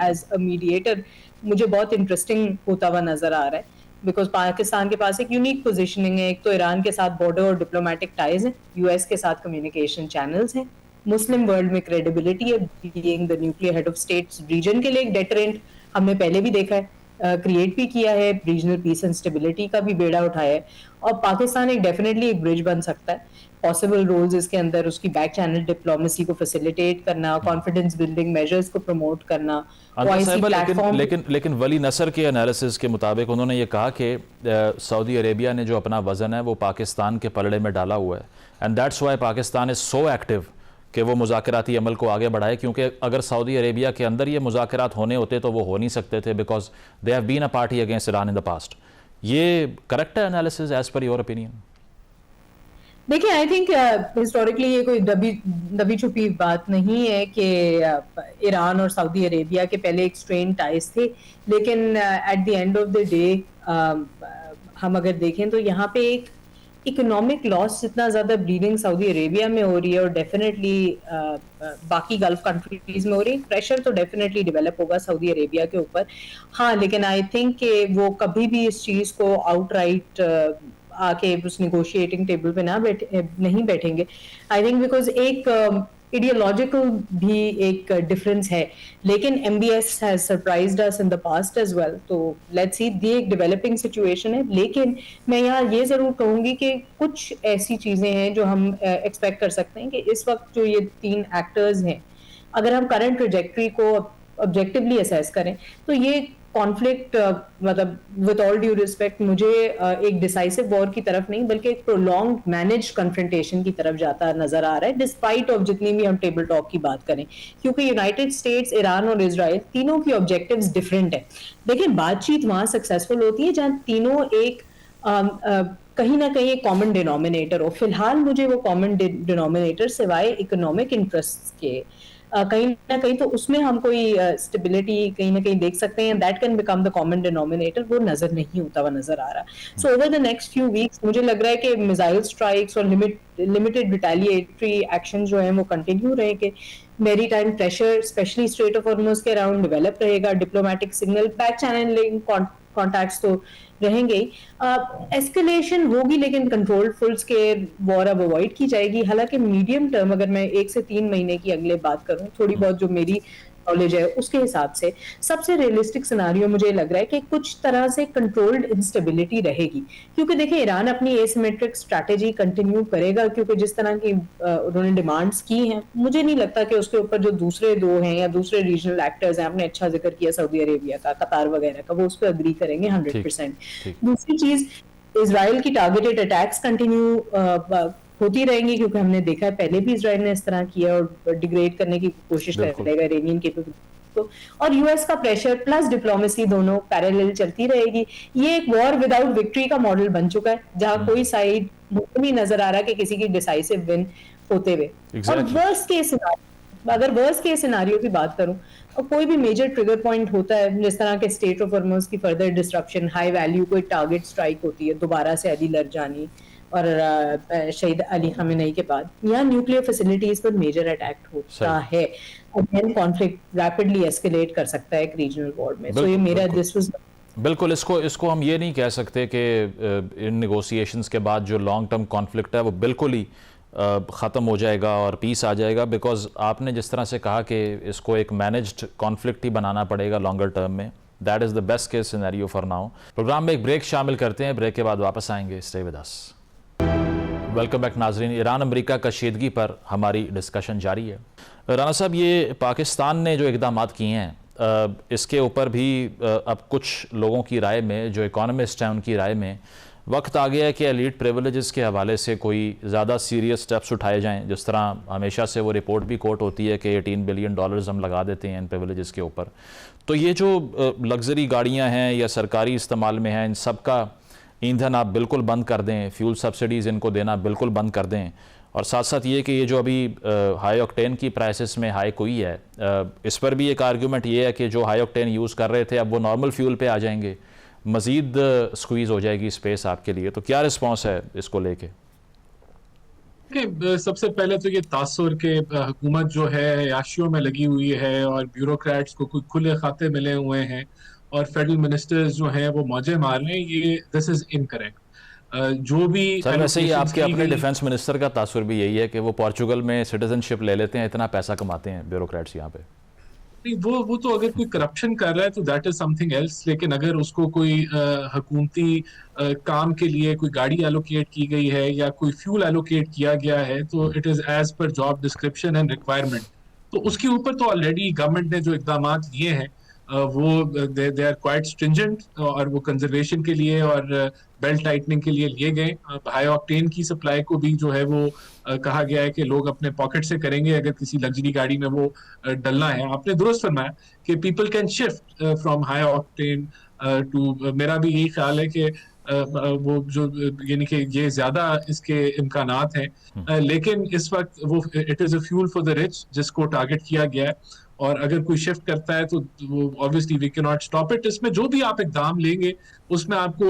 as a mediator मुझे बहुत इंटरेस्टिंग होता हुआ नजर आ रहा है, बिकॉज पाकिस्तान के पास एक यूनिक पोजीशनिंग है। एक तो ईरान के साथ बॉर्डर और डिप्लोमेटिक टाइज हैं, यूएस के साथ कम्युनिकेशन चैनल्स हैं, मुस्लिम वर्ल्ड में क्रेडिबिलिटी है, being the nuclear head of states, region के लिए एक डेटरेंट हमने पहले भी देखा है, क्रिएट भी किया है, रीजनल पीस एंड स्टेबिलिटी का भी बेड़ा उठाया है, और पाकिस्तान एक डेफिनेटली एक ब्रिज बन सकता है। पॉसिबल रोल्स इसके अंदर उसकी बैक चैनल डिप्लोमेसी को फैसिलिटेट करना, कॉन्फिडेंस बिल्डिंग मेजर्स को प्रमोट करना, लेकिन वली नसर के एनालिसिस के मुताबिक उन्होंने ये कहा कि सऊदी अरेबिया ने जो अपना वजन है वो पाकिस्तान के पलड़े में डाला हुआ है, and that's why Pakistan is so active कि वो मुज़ाकराती अमल को आगे बढ़ाए, क्योंकि अगर सऊदी अरेबिया के अंदर ये मुज़ाकरात होने होते तो वो हो नहीं सकते थे, because they have been a party against Iran in the past. ये करेक्ट है analysis as per your opinion? देखिए आई थिंक हिस्टोरिकली ये कोई दबी छुपी बात नहीं है कि ईरान और सऊदी अरेबिया के पहले एक स्ट्रेन टाइज थे, लेकिन at the end of the day हम अगर देखें तो यहाँ पे एक इकोनॉमिक लॉस जितना ज्यादा ब्लीडिंग सऊदी अरेबिया में हो रही है और डेफिनेटली बाकी गल्फ कंट्रीज में हो रही है, प्रेशर तो डेफिनेटली डेवलप होगा सऊदी अरेबिया के ऊपर। हाँ, लेकिन आई थिंक कि वो कभी भी इस चीज को आउटराइट आके उस निगोशिएटिंग टेबल पे नहीं बैठेंगे। आई थिंक बिकॉज एक ideological भी एक डिफरेंस है, लेकिन MBS has surprised us in the past as well, तो let's see, ये एक डेवलपिंग सिचुएशन है। लेकिन मैं यहाँ ये जरूर कहूंगी कि कुछ ऐसी चीजें हैं जो हम एक्सपेक्ट कर सकते हैं कि इस वक्त जो ये तीन एक्टर्स हैं, अगर हम करंट ट्रेजेक्टरी को ऑब्जेक्टिवली असेस करें तो ये कॉन्फ्लिक्ट मतलब विद ऑल ड्यू रिस्पेक्ट मुझे एक डिसाइसिव वॉर की तरफ नहीं बल्कि एक प्रोलॉन्ग मैनेज कन्फ्रंटेशन की तरफ जाता नजर आ रहा है, डिस्पाइट ऑफ जितनी भी हम टेबल टॉक की बात करें, क्योंकि यूनाइटेड स्टेट्स, ईरान और इजराइल तीनों की ऑब्जेक्टिव्स डिफरेंट है। लेकिन बातचीत वहां सक्सेसफुल होती है जहां तीनों एक कहीं ना कहीं एक कॉमन डिनोमिनेटर हो। फिलहाल मुझे वो कॉमन डिनोमिनेटर सिवाय इकोनॉमिक इंटरेस्ट के कहीं ना कहीं तो उसमें हम कोई स्टेबिलिटी कहीं ना कहीं देख सकते हैं, that can become the common denominator, वो नजर नहीं होता हुआ नजर आ रहा। So over the next few weeks मुझे लग रहा है कि मिसाइल स्ट्राइक्स और लिमिटेड रिटेलिएटरी एक्शन जो है वो कंटिन्यू रहेंगे, मेरी time pressure specially strait of Hormuz के अराउंड डेवलप रहेगा, diplomatic signal, back channelling contacts तो रहेंगे ही, एस्केलेशन होगी लेकिन कंट्रोल्ड फुल स्केल वॉर अब अवॉइड की जाएगी। हालांकि मीडियम टर्म अगर मैं 1 से 3 महीने की अगले बात करूं, थोड़ी बहुत जो मेरी नॉलेज है उसके हिसाब से सबसे रियलिस्टिक सिनारियो मुझे लग रहा है कि कुछ तरह से कंट्रोल्ड इंस्टेबिलिटी रहेगी, क्योंकि देखिए ईरान अपनी एसिमेट्रिक स्ट्रैटेजी कंटिन्यू करेगा, क्योंकि जिस तरह की उन्होंने डिमांड्स की हैं मुझे नहीं लगता कि उसके ऊपर जो दूसरे दो हैं या दूसरे रीजनल एक्टर्स हैं, आपने अच्छा जिक्र किया सऊदी अरेबिया का, कतार वगैरह का, वो उस पर अग्री करेंगे 100%। दूसरी चीज, इसराइल की टारगेटेड अटैक्स कंटिन्यू होती रहेंगी, क्योंकि हमने देखा है पहले भी इसराइल ने इस तरह किया और डिग्रेड करने की कोशिश करेगा इरानियन कैपेबिलिटी को, और यूएस का प्रेशर प्लस डिप्लोमेसी दोनों पैरेलल चलती रहेगी। ये एक वॉर विदाउट विक्ट्री का मॉडल बन चुका है, जहां कोई साइड नहीं नजर आ रहा कि किसी की डिसाइसिव विन होते हुए। और वर्स्ट केस सिनेरियो, अगर वर्स्ट केस सिनेरियो की बात करूं, और कोई भी मेजर ट्रिगर पॉइंट होता है, जिस तरह के स्टेट ऑफ हॉर्मुज़ की फर्दर डिस्ट्रप्शन, हाई वैल्यू कोई टारगेट स्ट्राइक होती है, दोबारा से अली लरजानी और शहीद अली खamenei के बाद, या न्यूक्लियर फैसिलिटीज पर मेजर अटैक होता है, अगेन कॉन्फ्लिक्ट रैपिडली एस्केलेट कर सकता है एक रीजनल वॉर में। सो ये मेरा दिस वाज बिल्कुल, इसको हम ये नहीं कह सकते कि इन नेगोशिएशंस के बाद जो लॉन्ग टर्म कॉन्फ्लिक्ट है वो बिल्कुल ही ख़त्म हो जाएगा और पीस आ जाएगा, बिकॉज आपने जिस तरह से कहा कि इसको एक मैनेज्ड कॉन्फ्लिक्ट ही बनाना पड़ेगा लॉन्गर टर्म में। That is the best case scenario for now. Programme में एक ब्रेक शामिल करते हैं, ब्रेक के बाद वापस आएंगे। Stay with us. Welcome back नाजरीन। ईरान अमेरिका कशीदगी पर हमारी डिस्कशन जारी है। राना साहब, ये पाकिस्तान ने जो इकदाम किए हैं, इसके ऊपर भी अब कुछ लोगों की राय में, जो इकोनॉमिस्ट हैं उनकी राय में, वक्त आ गया है कि एलीट प्रिविलेजेस के हवाले से कोई ज़्यादा सीरियस स्टेप्स उठाए जाएं। जिस तरह हमेशा से वो रिपोर्ट भी कोट होती है कि $18 बिलियन हम लगा देते हैं इन प्रिविलेजेस के ऊपर। तो ये जो लग्जरी गाड़ियां हैं या सरकारी इस्तेमाल में हैं, इन सब का ईंधन आप बिल्कुल बंद कर दें, फ्यूल सब्सिडीज़ इनको देना बिल्कुल बंद कर दें, और साथ साथ ये कि ये जो अभी हाई ऑक्टेन की प्राइसेस में हाइक हुई है, इस पर भी एक आर्गूमेंट ये है कि जो हाई ऑक्टेन यूज़ कर रहे थे अब वो नॉर्मल फ्यूल पे आ जाएंगे, मज़ीद स्क्वीज़ हो जाएगी स्पेस आपके लिए। तो क्या रिस्पॉन्स है इसको लेके? सबसे पहले तो ये तासुर के हुकूमत जो है याशियों में लगी हुई है और ब्यूरोक्रेट्स को कुछ खुले खाते मिले हुए हैं और फेडरल मिनिस्टर्स जो हैं वो मौजे मार रहे हैं, ये दिस इज इनकरेक्ट। जो भी सर, वैसे ही आपके अपने डिफेंस मिनिस्टर का तासुर भी यही है कि वो पोर्चुगल में सिटीजनशिप ले लेते हैं, इतना पैसा कमाते हैं ब्यूरोक्रेट्स यहाँ पे। वो तो अगर कोई करप्शन कर रहा है तो दैट इज समथिंग एल्स, लेकिन अगर उसको कोई हुकूमती काम के लिए कोई गाड़ी एलोकेट की गई है या कोई फ्यूल एलोकेट किया गया है तो it is as per job description and requirement. तो उसके ऊपर तो ऑलरेडी गवर्नमेंट ने जो इकदाम लिए हैं वो दे आर क्वाइट स्ट्रिंजेंट, और वो कंजर्वेशन के लिए और बेल्ट टाइटनिंग के लिए लिए गए। हाई ऑक्टेन की सप्लाई को भी जो है वो कहा गया है कि लोग अपने पॉकेट से करेंगे अगर किसी लग्जरी गाड़ी में वो डलना है। आपने दुरुस्त फरमाया कि people can shift from high octane to, मेरा भी यही ख्याल है कि वो जो यानी कि ये ज्यादा इसके इम्कानात हैं, लेकिन इस वक्त वो it is a fuel for the rich जिसको टारगेट किया गया है, और अगर कोई शिफ्ट करता है तो वो obviously we can not stop it. इसमें जो भी आप इकदाम लेंगे उसमें आपको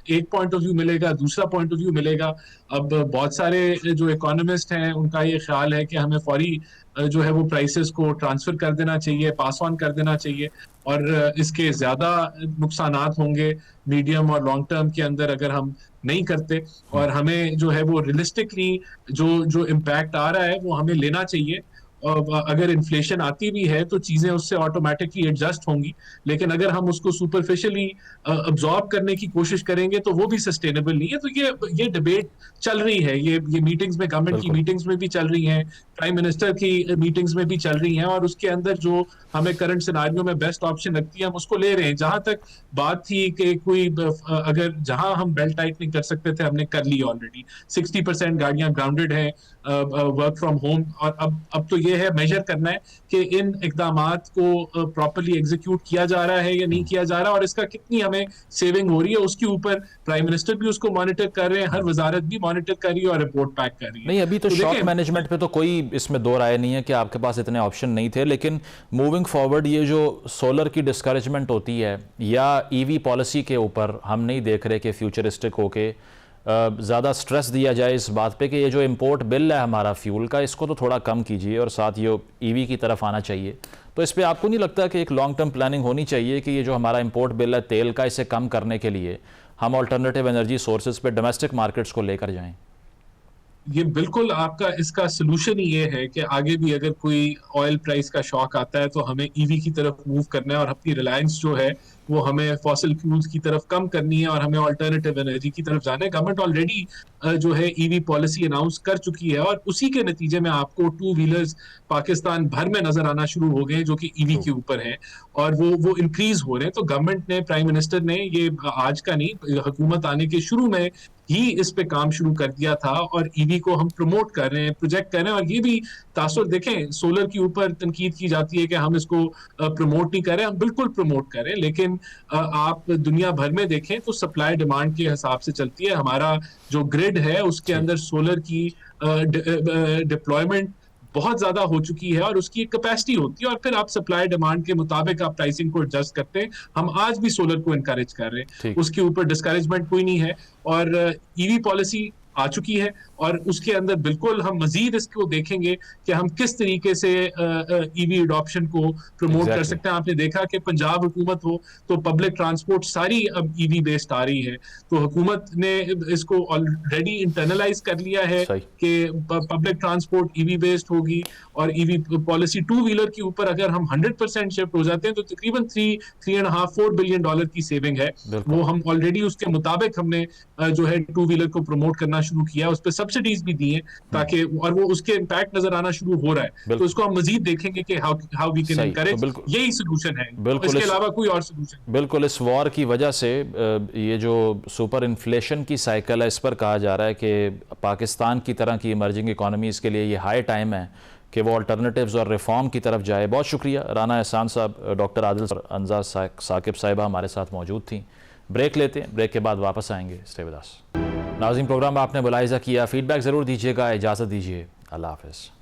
एक पॉइंट ऑफ व्यू मिलेगा, दूसरा पॉइंट ऑफ व्यू मिलेगा। अब बहुत सारे जो इकोनॉमिस्ट हैं उनका ये ख्याल है कि हमें फौरी जो है वो प्राइसेस को ट्रांसफर कर देना चाहिए, पास ऑन कर देना चाहिए, और इसके ज्यादा नुकसानात होंगे मीडियम और लॉन्ग टर्म के अंदर अगर हम नहीं करते। और हमें जो है वो रियलिस्टिकली जो इम्पैक्ट आ रहा है वो हमें लेना चाहिए। अगर इन्फ्लेशन आती भी है तो चीजें उससे ऑटोमेटिकली एडजस्ट होंगी, लेकिन अगर हम उसको सुपरफिशियली अब्जॉर्ब करने की कोशिश करेंगे तो वो भी सस्टेनेबल नहीं है। तो ये डिबेट चल रही है, ये मीटिंग्स में, गवर्नमेंट की मीटिंग्स में भी चल रही हैं, प्राइम मिनिस्टर की मीटिंग्स में भी चल रही हैं, और उसके अंदर जो हमें करंट सिनारियो में बेस्ट ऑप्शन लगती है हम उसको ले रहे हैं। जहां तक बात थी कि कोई अगर जहां हम बेल्ट टाइटनिंग कर सकते थे हमने कर ली ऑलरेडी। 60% गाड़ियां ग्राउंडेड हैं वर्क फ्रॉम होम, और अब तो ये है मेजर करना है कि इन इकदामात को प्रॉपर्ली एग्जीक्यूट किया जा रहा है या नहीं किया जा रहा, और इसका कितनी हमें सेविंग हो रही है उसके ऊपर प्राइम मिनिस्टर भी उसको मॉनिटर कर रहे हैं, हर वजारत भी मॉनिटर कर रही है और रिपोर्ट पैक कर रही है। नहीं, अभी तो शॉक मैनेजमेंट पे तो कोई इसमें दो राय नहीं है कि आपके पास इतने ऑप्शन नहीं थे, लेकिन मूविंग फॉरवर्ड ये जो सोलर की डिस्करेजमेंट होती है या ईवी पॉलिसी के ऊपर हम नहीं देख रहे कि फ्यूचरिस्टिक होके ज़्यादा स्ट्रेस दिया जाए इस बात पे कि ये जो इंपोर्ट बिल है हमारा फ्यूल का, इसको तो थोड़ा कम कीजिए और साथ ये ईवी की तरफ आना चाहिए। तो इस पे आपको नहीं लगता कि एक लॉन्ग टर्म प्लानिंग होनी चाहिए कि ये जो हमारा इंपोर्ट बिल है तेल का, इसे कम करने के लिए हम ऑल्टरनेटिव एनर्जी सोर्सेज पे डोमेस्टिक मार्केट्स को लेकर जाएं? ये बिल्कुल आपका इसका सोल्यूशन ही ये है कि आगे भी अगर कोई ऑयल प्राइस का शॉक आता है तो हमें ईवी की तरफ मूव करना है और अपनी रिलायंस जो है वो हमें फॉसिल फ्यूल्स की तरफ कम करनी है और हमें ऑल्टरनेटिव एनर्जी की तरफ जाना है। गवर्नमेंट ऑलरेडी जो है ईवी पॉलिसी अनाउंस कर चुकी है और उसी के नतीजे में आपको टू व्हीलर्स पाकिस्तान भर में नजर आना शुरू हो गए जो कि ईवी के ऊपर है और वो इंक्रीज हो रहे हैं। तो गवर्नमेंट ने, प्राइम मिनिस्टर ने, ये आज का नहीं, हुकूमत आने के शुरू में ही इस पे काम शुरू कर दिया था और ईवी को हम प्रमोट कर रहे हैं, प्रोजेक्ट कर रहे हैं। और ये भी तासुर देखें, सोलर के ऊपर तनकीद की जाती है कि हम इसको प्रमोट नहीं कर रहे, हम बिल्कुल प्रमोट कर रहे हैं, लेकिन आप दुनिया भर में देखें तो सप्लाई डिमांड के हिसाब से चलती है। हमारा जो ग्रिड है उसके अंदर सोलर की डिप्लॉयमेंट बहुत ज्यादा हो चुकी है और उसकी एक कैपेसिटी होती है और फिर आप सप्लाई डिमांड के मुताबिक आप प्राइसिंग को एडजस्ट करते हैं। हम आज भी सोलर को एनकरेज कर रहे हैं, उसके ऊपर डिस्करेजमेंट कोई नहीं है और ईवी पॉलिसी आ चुकी है और उसके अंदर बिल्कुल हम मजीद इसको देखेंगे कि हम किस तरीके से ईवी अडॉप्शन को प्रमोट कर सकते हैं। आपने देखा कि पंजाब हुकूमत हो तो पब्लिक ट्रांसपोर्ट सारी अब ईवी बेस्ड आ रही है, तो हुकूमत ने इसको ऑलरेडी इंटरनलाइज कर लिया है कि पब्लिक ट्रांसपोर्ट ईवी बेस्ड होगी और ईवी पॉलिसी टू व्हीलर के ऊपर अगर हम 100% शिफ्ट हो जाते हैं तो तकरीबन $3.5-4 बिलियन की सेविंग है। वो हम ऑलरेडी उसके मुताबिक हमने जो है टू व्हीलर को प्रमोट करना शुरू किया, उस पर सब्सिडीज भी दी हैं ताकि, और वो उसके इम्पैक्ट नजर आना शुरू हो रहा है। तो इसको हम मजीद देखेंगे कि हाउ वी कैन एनकरेज, यही सोल्यूशन है, इसके अलावा कोई और सोल्यूशन। बिल्कुल, इस वॉर की वजह से ये जो सुपर इन्फ्लेशन की साइकिल है इस पर कहा जा रहा है कि पाकिस्तान की तरह की इमर्जिंग इकोनॉमीज़ के लिए ये हाई टाइम है कि वो अल्टरनेटिव्स और रिफॉर्म की तरफ जाए। बहुत शुक्रिया राना एहसान साहब, डॉक्टर आदिल और अंजा साकिब साहिबा हमारे साथ मौजूद थी। ब्रेक लेते हैं, ब्रेक के बाद वापस आएंगे। Stay with us. नाज़रीन, प्रोग्राम आपने मुलाहिज़ा किया, फीडबैक ज़रूर दीजिएगा। इजाज़त दीजिए, अल्लाह हाफ़िज़।